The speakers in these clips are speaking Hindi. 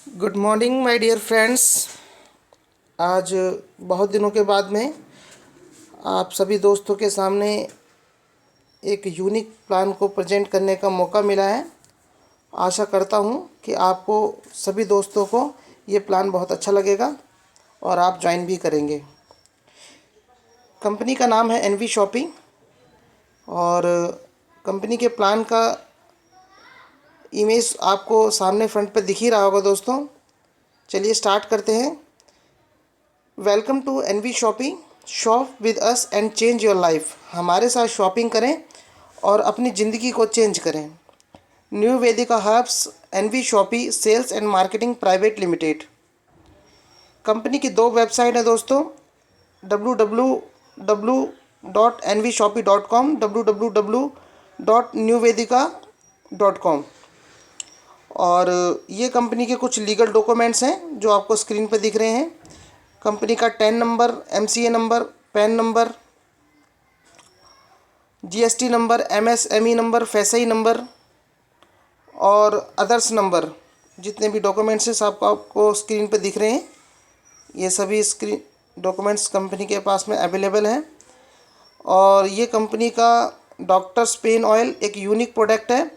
Good morning my dear friends. आज बहुत दिनों के बाद में आप सभी दोस्तों के सामने एक यूनिक प्लान को प्रेजेंट करने का मौका मिला है। आशा करता हूँ कि आपको सभी दोस्तों को ये प्लान बहुत अच्छा लगेगा और आप ज्वाइन भी करेंगे। कंपनी का नाम है एनवी शॉपिंग और कंपनी के प्लान का इमेज आपको सामने फ्रंट पर दिख ही रहा होगा दोस्तों। चलिए स्टार्ट करते हैं। Welcome to NV shopping, shop with us and change your life. हमारे साथ शॉपिंग करें और अपनी ज़िंदगी को चेंज करें। New Vedika herbs, NV shoppe sales and marketing private limited. Company की दो वेबसाइट है दोस्तों, www.nvshopee.com, www.newvedica.com। और ये कंपनी के कुछ लीगल डॉक्यूमेंट्स हैं जो आपको स्क्रीन पर दिख रहे हैं। कंपनी का TAN number, MCA number, PAN number, GST number, MSME number, FSSAI number और अदर्स नंबर, जितने भी डॉक्यूमेंट्स हैं सब आपको स्क्रीन पर दिख रहे हैं। ये सभी स्क्रीन डॉक्यूमेंट्स कंपनी के पास में अवेलेबल हैं। और ये कंपनी का डॉक्टर्स पेन ऑयल एक यूनिक प्रोडक्ट है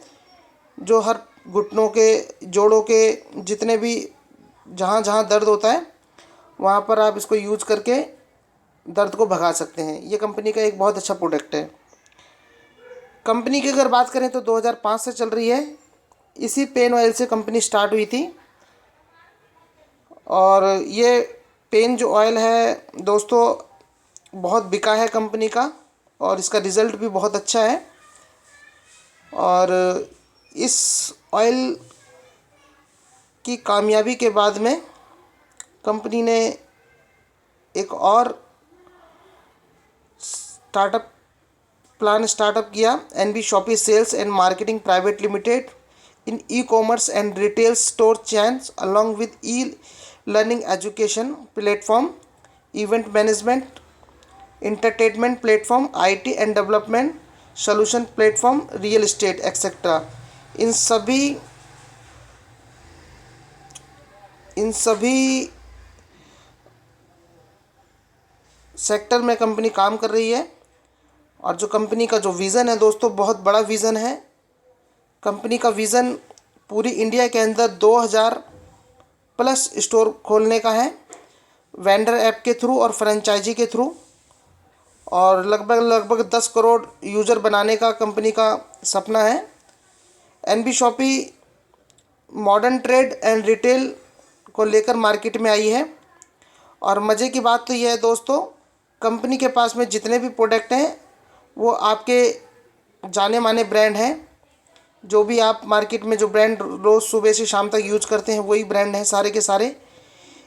जो हर घुटनों के, जोड़ों के, जितने भी जहाँ जहाँ दर्द होता है वहाँ पर आप इसको यूज़ करके दर्द को भगा सकते हैं। ये कंपनी का एक बहुत अच्छा प्रोडक्ट है। कंपनी की अगर बात करें तो 2005 से चल रही है। इसी पेन ऑयल से कंपनी स्टार्ट हुई थी और ये पेन जो ऑयल है दोस्तों बहुत बिका है कंपनी का और इसका रिज़ल्ट भी बहुत अच्छा है। और इस ऑयल की कामयाबी के बाद में कंपनी ने एक और स्टार्टअप किया, NV shoppe sales and marketing private limited in e commerce and retail store chains along with e learning education platform, event management, entertainment platform, IT and development solution platform, real estate etcetera. इन सभी सेक्टर में कंपनी काम कर रही है। और जो कंपनी का जो विज़न है दोस्तों बहुत बड़ा विज़न है। कंपनी का विज़न पूरी इंडिया के अंदर 2000 प्लस स्टोर खोलने का है, वेंडर ऐप के थ्रू और फ्रेंचाइजी के थ्रू। और लगभग 10 करोड़ यूज़र बनाने का कंपनी का सपना है। NB shoppy modern trade and retail को लेकर मार्केट में आई है। और मज़े की बात तो यह है दोस्तों, कंपनी के पास में जितने भी प्रोडक्ट हैं वो आपके जाने माने ब्रांड हैं। जो भी आप मार्केट में जो ब्रांड रोज़ सुबह से शाम तक यूज करते हैं वही ब्रांड हैं सारे के सारे।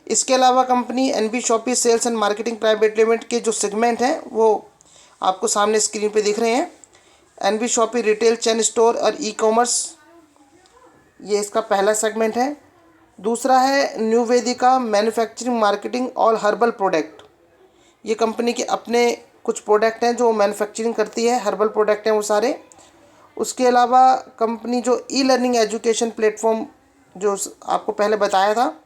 इसके अलावा company NB shoppy sales and marketing private limited के जो सेगमेंट हैं वो आपको सामने स्क्रीन पे दिख रहे हैं। NB shoppy retail chain store और ई कॉमर्स, ये इसका पहला सेगमेंट है। दूसरा है new Vedika manufacturing marketing all herbal product. ये कंपनी के अपने कुछ प्रोडक्ट हैं जो मैन्युफैक्चरिंग करती है, हर्बल प्रोडक्ट हैं वो सारे। उसके अलावा कंपनी जो ई लर्निंग एजुकेशन प्लेटफॉर्म जो आपको पहले बताया था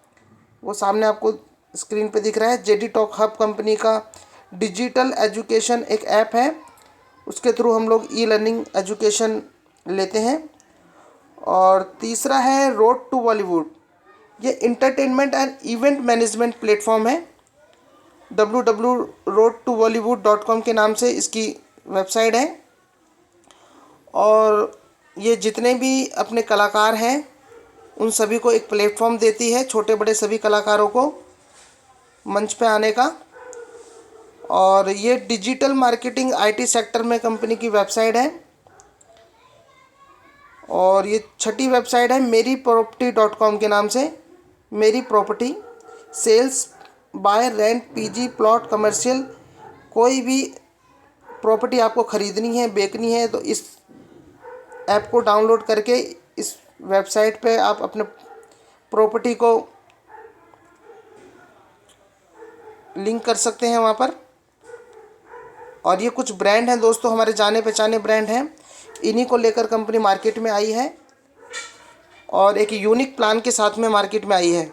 वो सामने आपको स्क्रीन पे दिख रहा है। जेडी टॉक हब कंपनी का डिजिटल एजुकेशन एक ऐप है, उसके थ्रू हम लोग ई लर्निंग एजुकेशन लेते हैं। और तीसरा है रोड टू बॉलीवुड, ये entertainment and event management platform है। www.roadtobollywood.com के नाम से इसकी वेबसाइट है। और ये जितने भी अपने कलाकार हैं उन सभी को एक प्लेटफॉर्म देती है, छोटे बड़े सभी कलाकारों को मंच पे आने का। और ये डिजिटल मार्केटिंग आईटी सेक्टर में कंपनी की वेबसाइट है। और ये छठी वेबसाइट है मेरी प्रॉपर्टी.com के नाम से। मेरी property sales buy rent PG plot commercial, कोई भी प्रॉपर्टी आपको ख़रीदनी है बेचनी है तो इस ऐप को डाउनलोड करके इस वेबसाइट पे आप अपने प्रॉपर्टी को लिंक कर सकते हैं वहाँ पर। और ये कुछ ब्रांड हैं दोस्तों, हमारे जाने पहचाने ब्रांड हैं, इन्हीं को लेकर कंपनी मार्केट में आई है। और एक यूनिक प्लान के साथ में मार्केट में आई है।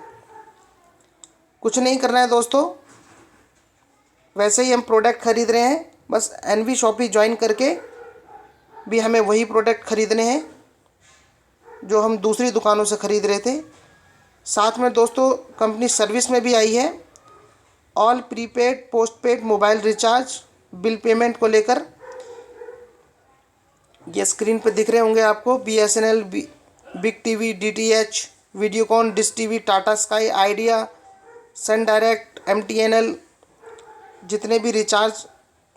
कुछ नहीं करना है दोस्तों, वैसे ही हम प्रोडक्ट ख़रीद रहे हैं, बस एनवी शॉपी ज्वाइन करके भी हमें वही प्रोडक्ट ख़रीदने हैं जो हम दूसरी दुकानों से ख़रीद रहे थे। साथ में दोस्तों कंपनी सर्विस में भी आई है, all prepaid postpaid mobile recharge bill payment को लेकर। ये स्क्रीन पर दिख रहे होंगे आपको, BSNL, big TV, DTH, Videocon, dish TV, Tata Sky, Idea, Sun Direct, MTNL, जितने भी रिचार्ज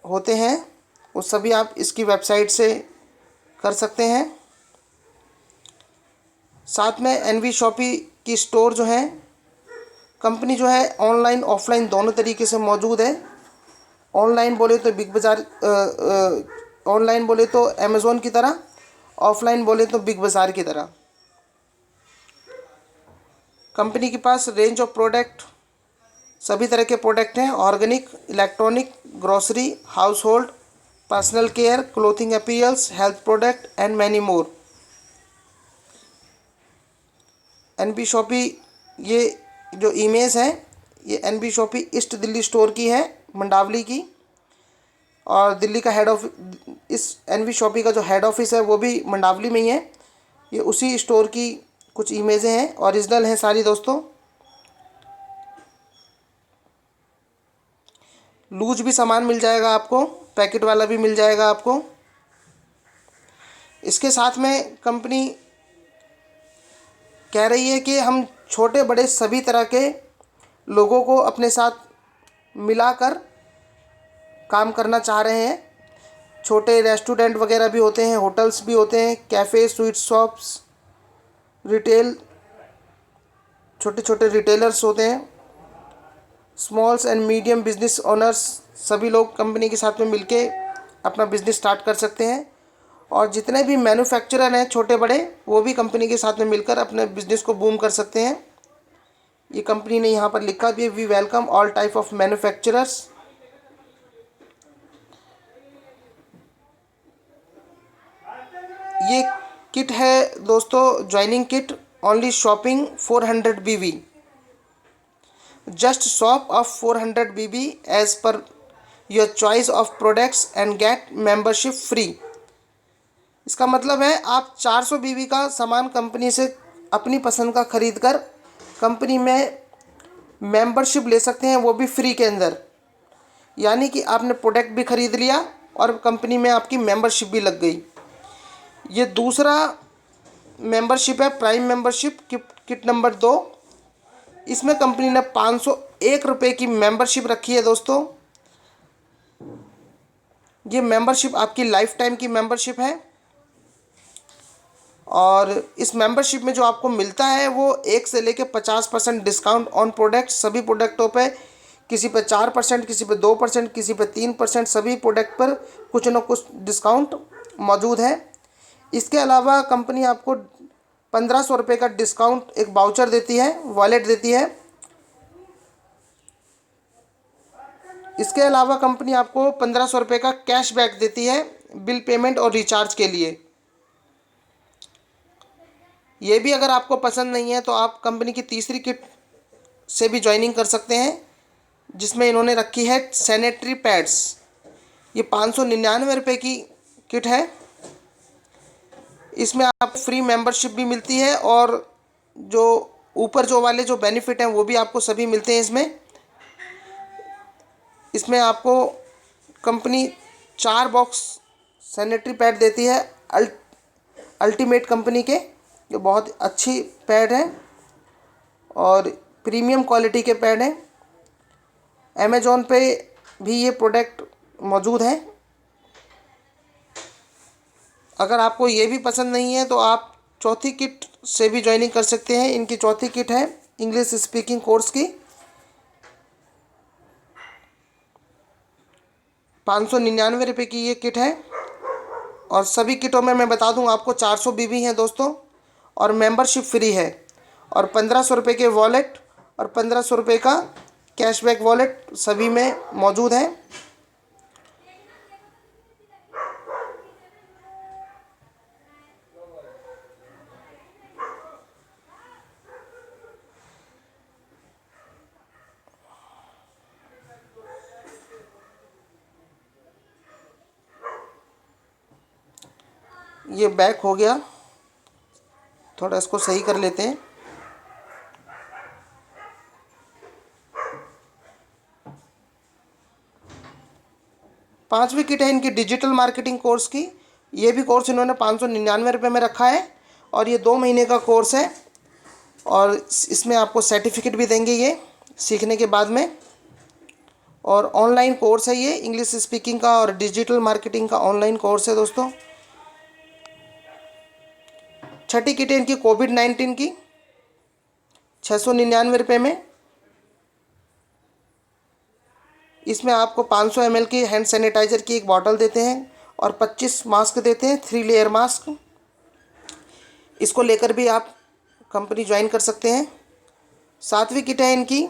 होते हैं वो सभी आप इसकी वेबसाइट से कर सकते हैं। साथ में एनवी शॉपी की स्टोर जो है, कंपनी जो है ऑनलाइन ऑफलाइन दोनों तरीके से मौजूद है। ऑनलाइन बोले तो बिग बाज़ार, ऑनलाइन बोले तो अमेज़ोन की तरह, ऑफलाइन बोले तो बिग बाज़ार की तरह। कंपनी के पास रेंज ऑफ प्रोडक्ट सभी तरह के प्रोडक्ट हैं, organic, electronic, grocery, household, personal care, clothing appears, health product and many more. NB Shoppy, ये जो इमेज है ये NB Shoppy east Delhi store की है, मंडावली की। और दिल्ली का हेड ऑफ, इस एनवी शॉपी का जो हेड ऑफिस है वो भी मंडावली में ही है। ये उसी स्टोर की कुछ इमेजें हैं, ओरिजिनल हैं सारी दोस्तों। लूज भी सामान मिल जाएगा आपको, पैकेट वाला भी मिल जाएगा आपको। इसके साथ में कंपनी कह रही है कि हम छोटे बड़े सभी तरह के लोगों को अपने साथ मिलाकर काम करना चाह रहे हैं। छोटे रेस्टोरेंट वगैरह भी होते हैं, होटल्स भी होते हैं, कैफ़े, स्वीट शॉप्स, रिटेल, छोटे छोटे रिटेलर्स होते हैं, smalls and medium business owners, सभी लोग कंपनी के साथ में मिलके अपना बिजनेस स्टार्ट कर सकते हैं। और जितने भी मैन्युफैक्चरर हैं छोटे बड़े, वो भी कंपनी के साथ में मिलकर अपने बिजनेस को बूम कर सकते हैं। ये कंपनी ने यहाँ पर लिखा भी है, we welcome all type of manufacturers. ये किट है दोस्तों, joining kit, only shopping 400 BB, just shop of 400 BB as per your choice of products and get membership free. इसका मतलब है आप 400 BB का सामान कंपनी से अपनी पसंद का खरीद कर कंपनी में मेंबरशिप ले सकते हैं, वो भी फ्री के अंदर। यानी कि आपने प्रोडक्ट भी खरीद लिया और कंपनी में आपकी मेंबरशिप भी लग गई। ये दूसरा मेंबरशिप है, प्राइम मेंबरशिप, किट नंबर 2। इसमें कंपनी ने 501 रुपये की मेंबरशिप रखी है दोस्तों। ये मेंबरशिप आपकी लाइफ टाइम की मेंबरशिप है। और इस मेंबरशिप में जो आपको मिलता है वो 1 से लेकर 50% डिस्काउंट ऑन प्रोडक्ट, सभी प्रोडक्टों पे, किसी पे 4%, किसी पे 2%, किसी पे 3%, सभी प्रोडक्ट पर कुछ न कुछ डिस्काउंट मौजूद है। इसके अलावा कंपनी आपको 1500 रुपये का डिस्काउंट एक वाउचर देती है, वॉलेट देती है। इसके अलावा कंपनी आपको 1500 रुपये का कैशबैक देती है बिल पेमेंट और रिचार्ज के लिए। ये भी अगर आपको पसंद नहीं है तो आप कंपनी की तीसरी किट से भी ज्वाइनिंग कर सकते हैं, जिसमें इन्होंने रखी है सैनिटरी पैड्स। ये 599 रुपये की किट है। इसमें आप फ्री मेंबरशिप भी मिलती है और जो ऊपर जो वाले जो बेनिफिट हैं वो भी आपको सभी मिलते हैं इसमें आपको कंपनी 4 बॉक्स सैनिटरी पैड देती है, अल्टीमेट कंपनी के, जो बहुत अच्छी पैड है और प्रीमियम क्वालिटी के पैड हैं। अमेज़ॉन पे भी ये प्रोडक्ट मौजूद है। अगर आपको ये भी पसंद नहीं है तो आप चौथी किट से भी ज्वाइनिंग कर सकते हैं। इनकी चौथी किट है इंग्लिश स्पीकिंग कोर्स की, 599 रुपये की ये किट है। और सभी किटों में मैं बता दूं आपको 400 BB हैं दोस्तों, और मेंबरशिप फ्री है, और 1500 रुपये के वॉलेट और 1500 रुपये का कैशबैक वॉलेट सभी में मौजूद है। ये बैक हो गया, थोड़ा इसको सही कर लेते हैं। पांचवी किट है इनकी डिजिटल मार्केटिंग कोर्स की। ये भी कोर्स इन्होंने 599 में रखा है और ये 2 महीने का कोर्स है और इसमें आपको सर्टिफिकेट भी देंगे ये सीखने के बाद में। और ऑनलाइन कोर्स है ये, इंग्लिश स्पीकिंग का और डिजिटल मार्केटिंग का ऑनलाइन कोर्स है दोस्तों। छठी किट है इनकी कोविड-19 की, 699 में। इसमें आपको 500 ml की हैंड सैनिटाइज़र की एक बॉटल देते हैं और 25 मास्क देते हैं, 3 लेयर मास्क। इसको लेकर भी आप कंपनी ज्वाइन कर सकते हैं। सातवीं किट है इनकी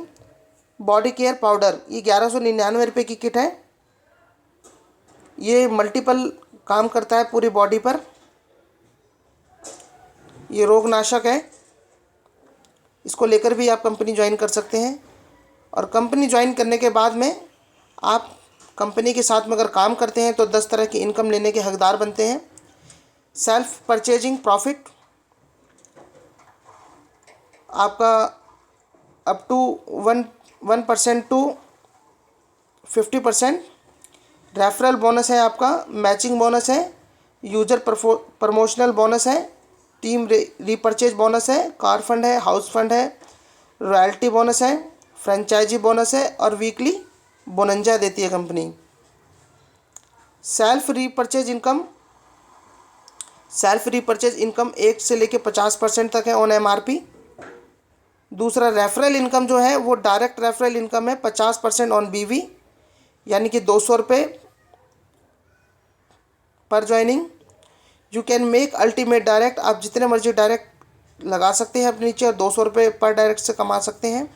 बॉडी केयर पाउडर, ये 1199 की किट है। ये मल्टीपल काम करता है पूरी बॉडी पर, ये रोगनाशक है। इसको लेकर भी आप कंपनी ज्वाइन कर सकते हैं। और कंपनी ज्वाइन करने के बाद में आप कंपनी के साथ में अगर काम करते हैं तो 10 तरह की इनकम लेने के हकदार बनते हैं। सेल्फ परचेजिंग प्रॉफिट आपका up to 1% to 50%। Referral bonus है आपका, मैचिंग बोनस है, यूजर प्रमोशनल बोनस है, टीम रीपरचेज बोनस है, कार फंड है, हाउस फंड है, रॉयल्टी बोनस है, फ्रेंचाइजी बोनस है और वीकली बोनंजा देती है कंपनी। सेल्फ रीपरचेज इनकम 1 से लेके 50% तक है ऑन MRP। दूसरा रेफरल इनकम जो है वो डायरेक्ट रेफरल इनकम है 50% ऑन BV, यानी कि 200 रुपये पर joining. You can make ultimate direct, आप जितने मर्जी डायरेक्ट लगा सकते हैं अपने नीचे और 200 रुपये पर डायरेक्ट से कमा सकते हैं।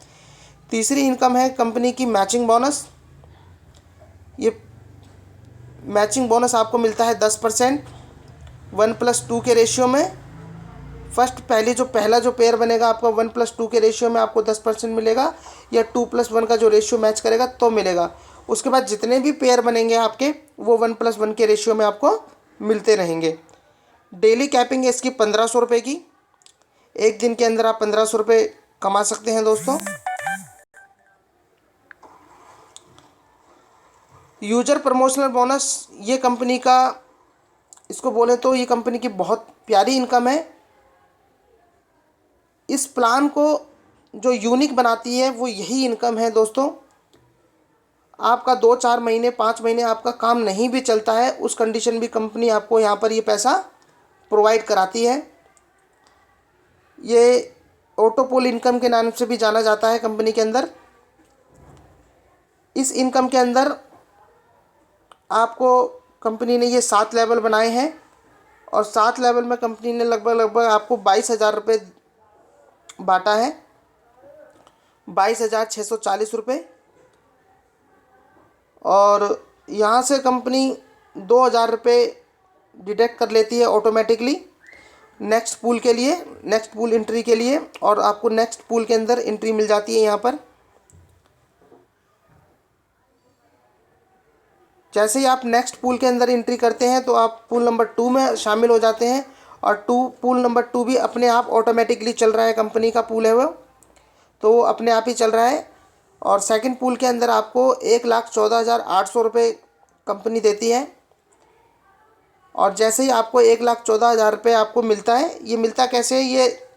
तीसरी इनकम है कंपनी की मैचिंग बोनस। ये मैचिंग बोनस आपको मिलता है 10%, 1+2 के रेशियो में। पहला जो पेयर बनेगा आपका 1+2 के रेशियो में आपको 10% मिलेगा, या 2+1 का जो रेशियो मैच करेगा तो मिलेगा। उसके बाद जितने भी पेयर बनेंगे आपके वो 1+1 के रेशियो में आपको मिलते रहेंगे। डेली कैपिंग है इसकी 1500 रुपये की, एक दिन के अंदर आप 1500 रुपये कमा सकते हैं दोस्तों। यूजर प्रमोशनल बोनस, ये कंपनी का, इसको बोले तो ये कंपनी की बहुत प्यारी इनकम है। इस प्लान को जो यूनिक बनाती है वो यही इनकम है दोस्तों। आपका 2-4 महीने 5 महीने आपका काम नहीं भी चलता है, उस कंडीशन भी कंपनी आपको यहाँ पर ये पैसा प्रोवाइड कराती है। ये ऑटोपोल इनकम के नाम से भी जाना जाता है कंपनी के अंदर। इस इनकम के अंदर आपको कंपनी ने ये 7 लेवल बनाए हैं और 7 लेवल में कंपनी ने लगभग आपको 22,000 रुपये बांटा है, 22,640 रुपये। और यहाँ से कंपनी 2,000 रुपये डिडक्ट कर लेती है ऑटोमेटिकली नेक्स्ट पूल के लिए, नेक्स्ट पूल एंट्री के लिए, और आपको नेक्स्ट पूल के अंदर एंट्री मिल जाती है। यहाँ पर जैसे ही आप नेक्स्ट पूल के अंदर एंट्री करते हैं तो आप पूल नंबर 2 में शामिल हो जाते हैं और पूल नंबर 2 भी अपने आप ऑटोमेटिकली चल रहा है, कंपनी का पूल है वो, तो वो अपने आप ही चल रहा है। और सेकंड पूल के अंदर आपको 1,14,800 रुपये कंपनी देती है। और जैसे ही आपको 1,14,000 रुपये आपको मिलता है, ये मिलता कैसे है, ये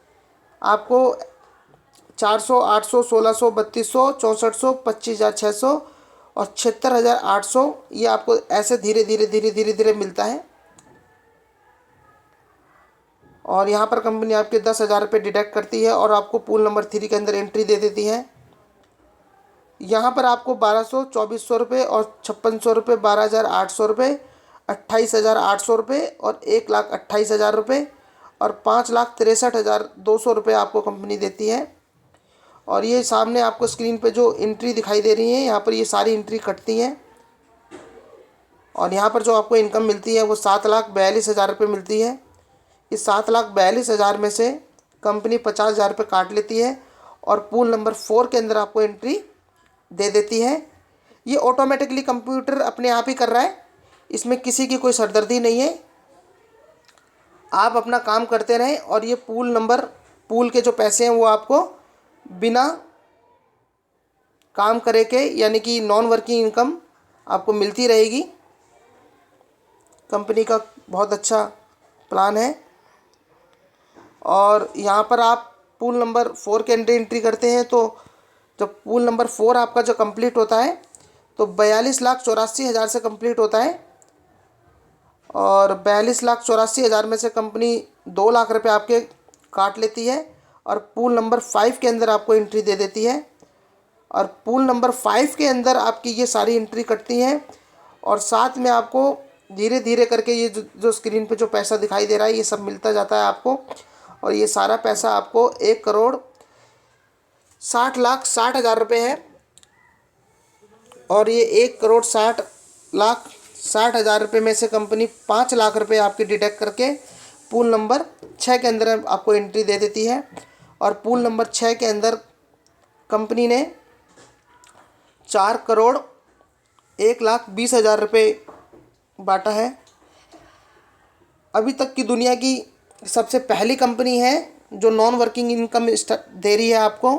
आपको 400, 800, 1600, 3200, 6400, 25,600 और 76,800, ये आपको ऐसे धीरे धीरे मिलता है। और यहाँ पर कंपनी आपके 10,000 रुपये डिडक्ट करती है और आपको पूल नंबर 3 के अंदर एंट्री दे देती है। यहाँ पर आपको 1,200, 2,400 रुपये और 5,600 रुपये, 12,800 रुपये, 28,800 रुपये और 1,28,000 रुपये और 5,63,200 रुपये आपको कंपनी देती है। और ये सामने आपको स्क्रीन पे जो एंट्री दिखाई दे रही है, यहाँ पर ये सारी एंट्री कटती हैं और यहाँ पर जो आपको इनकम मिलती है वो 7,42,000 रुपये मिलती है। इस 7,42,000 में से कंपनी 50,000 रुपये काट लेती है और पूल नंबर 4 के अंदर आपको एंट्री दे देती है। ये ऑटोमेटिकली कंप्यूटर अपने आप ही कर रहा है, इसमें किसी की कोई सरदर्दी नहीं है। आप अपना काम करते रहें और ये पूल के जो पैसे हैं वो आपको बिना काम करे के यानी कि नॉन वर्किंग इनकम आपको मिलती रहेगी। कंपनी का बहुत अच्छा प्लान है। और यहाँ पर आप पूल नंबर 4 के अंदर एंट्री करते हैं तो जब पूल नंबर 4 आपका जो कंप्लीट होता है तो 42,84,000 से कंप्लीट होता है। और 42,84,000 में से कंपनी 2 लाख रुपए आपके काट लेती है और पूल नंबर 5 के अंदर आपको एंट्री दे देती है। और पूल नंबर 5 के अंदर आपकी ये सारी एंट्री कटती हैं और साथ में आपको धीरे धीरे करके ये जो स्क्रीन पे जो पैसा दिखाई दे रहा है ये सब मिलता जाता है आपको। और ये सारा पैसा आपको 1,60,60,60,000 रुपये है। और ये 1,60,60,60,000 रुपये में से कंपनी 5 लाख रुपये आपके डिडक्ट करके पूल नंबर 6 के अंदर आपको एंट्री दे देती है। और पूल नंबर 6 के अंदर कंपनी ने 4,01,20,000 रुपये बांटा है। अभी तक की दुनिया की सबसे पहली कंपनी है जो नॉन वर्किंग इनकम दे रही है आपको।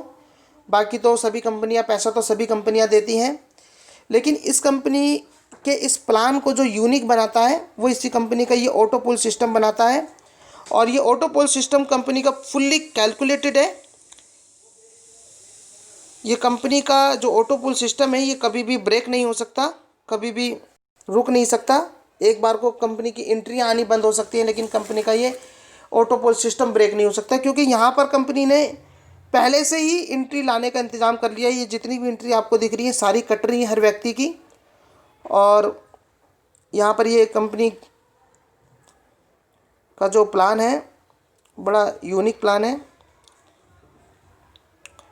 बाकी तो सभी कंपनियां पैसा तो सभी कंपनियां देती हैं, लेकिन इस कंपनी के इस प्लान को जो यूनिक बनाता है वो इसी कंपनी का ये ऑटो पुल सिस्टम बनाता है। और ये ऑटो पुल सिस्टम कंपनी का फुल्ली कैलकुलेटेड है। ये कंपनी का जो ऑटो पुल सिस्टम है ये कभी भी ब्रेक नहीं हो सकता, कभी भी रुक नहीं सकता। एक बार को कंपनी की एंट्रियाँ आनी बंद हो सकती हैं लेकिन कंपनी का ये ऑटो पुल सिस्टम ब्रेक नहीं हो सकता, क्योंकि यहाँ पर कंपनी ने पहले से ही एंट्री लाने का इंतज़ाम कर लिया है। ये जितनी भी एंट्री आपको दिख रही है सारी कट रही है हर व्यक्ति की। और यहाँ पर ये कंपनी का जो प्लान है बड़ा यूनिक प्लान है।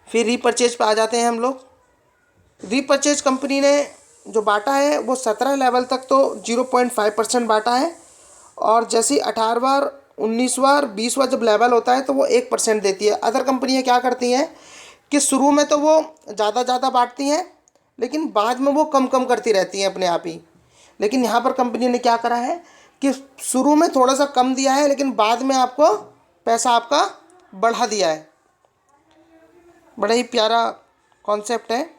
फिर रीपरचेज पे आ जाते हैं हम लोग। रीपरचेज कंपनी ने जो बांटा है वो 17 लेवल तक तो 0.5% बांटा है। और जैसे 18वां 19वां 20वां जब लेवल होता है तो वो 1% देती है। अदर कंपनियां क्या करती हैं कि शुरू में तो वो ज़्यादा बांटती हैं लेकिन बाद में वो कम कम करती रहती हैं अपने आप ही। लेकिन यहाँ पर कंपनी ने क्या करा है कि शुरू में थोड़ा सा कम दिया है लेकिन बाद में आपको पैसा आपका बढ़ा दिया है। बड़ा ही प्यारा कॉन्सेप्ट है।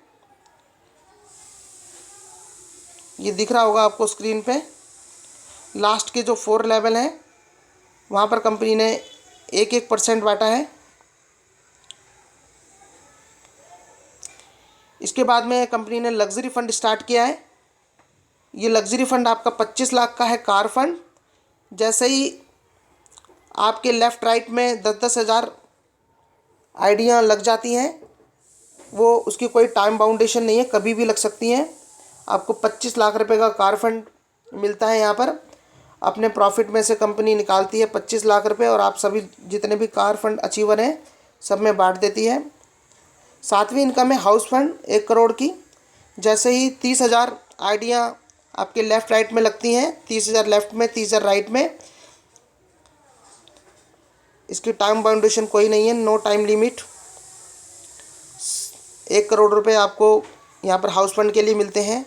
ये दिख रहा होगा आपको स्क्रीन पे। लास्ट के जो 4 लेवल हैं वहाँ पर कंपनी ने 1% बांटा है। इसके बाद में कंपनी ने लग्जरी फंड स्टार्ट किया है। ये लग्जरी फंड आपका 25 लाख का है, कार फंड। जैसे ही आपके लेफ़्ट राइट में 10-10 हज़ार आइडिया लग जाती हैं, वो उसकी कोई टाइम बाउंडेशन नहीं है, कभी भी लग सकती हैं। आपको 25 लाख रुपए का कार फंड मिलता है। यहाँ पर अपने प्रॉफिट में से कंपनी निकालती है 25 लाख रुपए और आप सभी जितने भी कार फंड अचीवर हैं सब में बांट देती है। 7वीं इनकम है हाउस फंड 1 करोड़ की। जैसे ही 30,000 आइडिया आपके लेफ़्ट राइट में लगती हैं, 30,000 लेफ़्ट में 30,000 राइट में, इसकी टाइम बाउंडेशन कोई नहीं है, नो टाइम लिमिट। 1 करोड़ रुपए आपको यहाँ पर हाउस फंड के लिए मिलते हैं।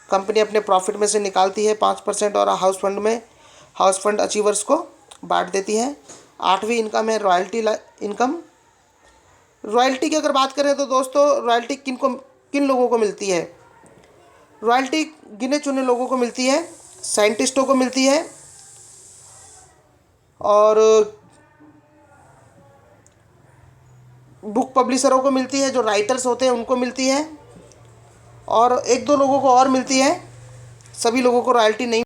कंपनी अपने प्रॉफिट में से निकालती है 5% और हाउस फंड अचीवर्स को बांट देती है। 8वीं इनकम है रॉयल्टी इनकम। रॉयल्टी की अगर बात करें तो दोस्तों रॉयल्टी किन लोगों को मिलती है? रॉयल्टी गिने चुने लोगों को मिलती है, साइंटिस्टों को मिलती है और बुक पब्लिशरों को मिलती है, जो राइटर्स होते हैं उनको मिलती है और 1-2 लोगों को और मिलती है। सभी लोगों को रॉयल्टी नहीं